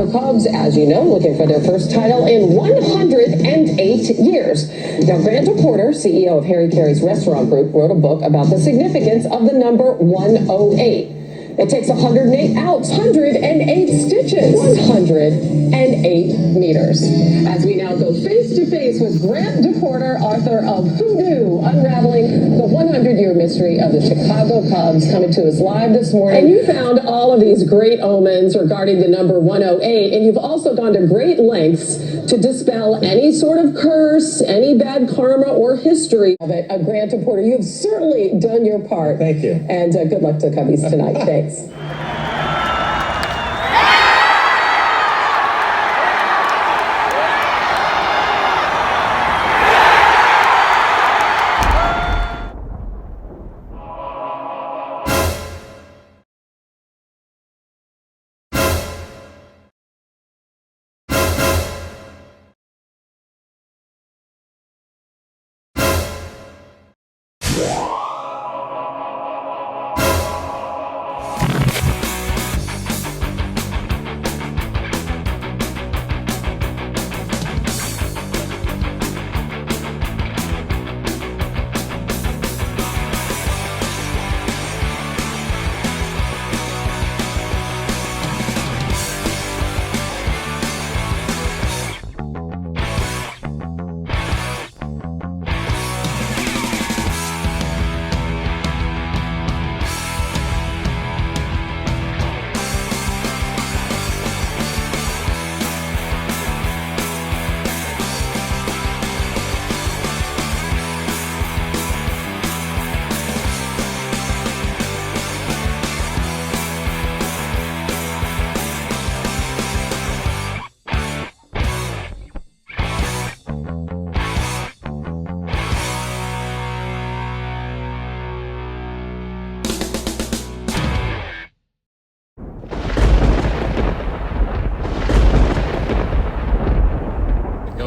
Chicago Cubs, as you know, looking for their first title in 108 years. Now, Grant DePorter, CEO of Harry Caray's Restaurant Group, wrote a book about the significance of the number 108. It takes 108 outs, 108 stitches, 108 meters. As we now go face to face with Grant DePorter, author of Who Knew? Unraveling the 100-year mystery of the Chicago Cubs, coming to us live this morning. And you found all of these great omens regarding the number 108, and you've also gone to great lengths to dispel any sort of curse, any bad karma or history of it. Grant DePorter, you have certainly done your part. Thank you. And good luck to Cubbies tonight. Thanks.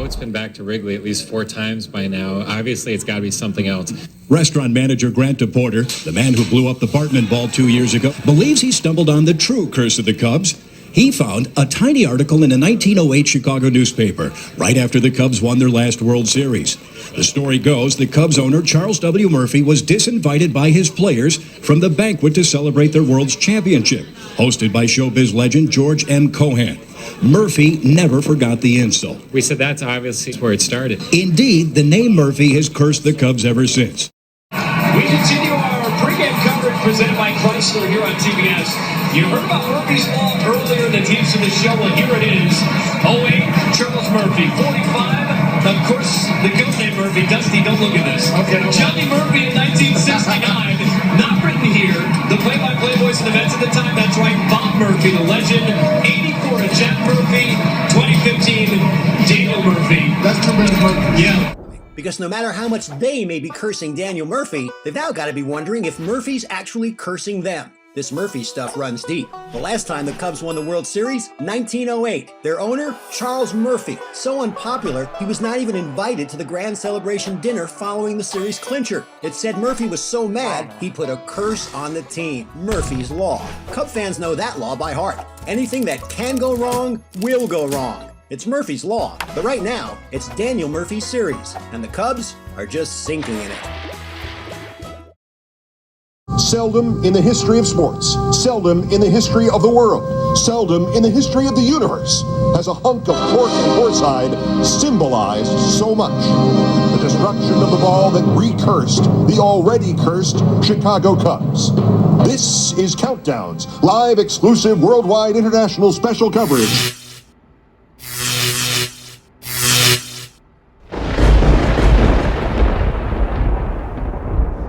It's been back to Wrigley at least 4 times by now. Obviously, it's got to be something else. Restaurant manager Grant DePorter, the man who blew up the Bartman ball 2 years ago, believes he stumbled on the true curse of the Cubs. He found a tiny article in a 1908 Chicago newspaper right after the Cubs won their last World Series. The story goes the Cubs owner Charles W. Murphy was disinvited by his players from the banquet to celebrate their World's Championship, hosted by showbiz legend George M. Cohan. Murphy never forgot the insult. We said that's obviously where it started. Indeed, the name Murphy has cursed the Cubs ever since. We continue our pregame coverage presented by Chrysler here on TBS. You heard about Murphy's Law earlier in the teams of the show. Well, here it is. 08, Charles Murphy, 45. Of course, the goat named Murphy. Dusty, don't look at this. Okay. Johnny Murphy in 1969. Not written here. The play-by-play voice of the Mets at the time. That's right, Bob Murphy, the legend. 84, Jack Murphy. 2015, Daniel Murphy. That's tremendous, Murphy. Yeah. Because no matter how much they may be cursing Daniel Murphy, they've now got to be wondering if Murphy's actually cursing them. This Murphy stuff runs deep. The last time the Cubs won the World Series, 1908. Their owner, Charles Murphy. So unpopular, he was not even invited to the grand celebration dinner following the series clincher. It said Murphy was so mad, he put a curse on the team. Murphy's Law. Cub fans know that law by heart. Anything that can go wrong, will go wrong. It's Murphy's Law. But right now, it's Daniel Murphy's series, and the Cubs are just sinking in it. Seldom in the history of sports, seldom in the history of the world, seldom in the history of the universe has a hunk of pork and horsehide symbolized so much. The destruction of the ball that recursed the already cursed Chicago Cubs. This is Countdowns, live, exclusive, worldwide, international special coverage.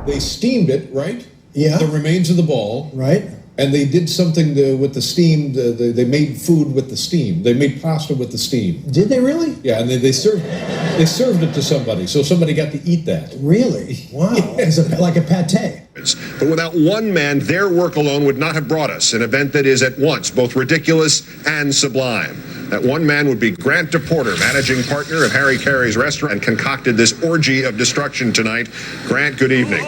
They steamed it, right? Yeah. The remains of the ball. Right. And they did something with the steam. They made food with the steam. They made pasta with the steam. Did they really? Yeah, and they served it to somebody, so somebody got to eat that. Really? Wow. It's like a pate. But without one man, their work alone would not have brought us an event that is at once both ridiculous and sublime. That one man would be Grant DePorter, managing partner of Harry Caray's restaurant, and concocted this orgy of destruction tonight. Grant, good evening.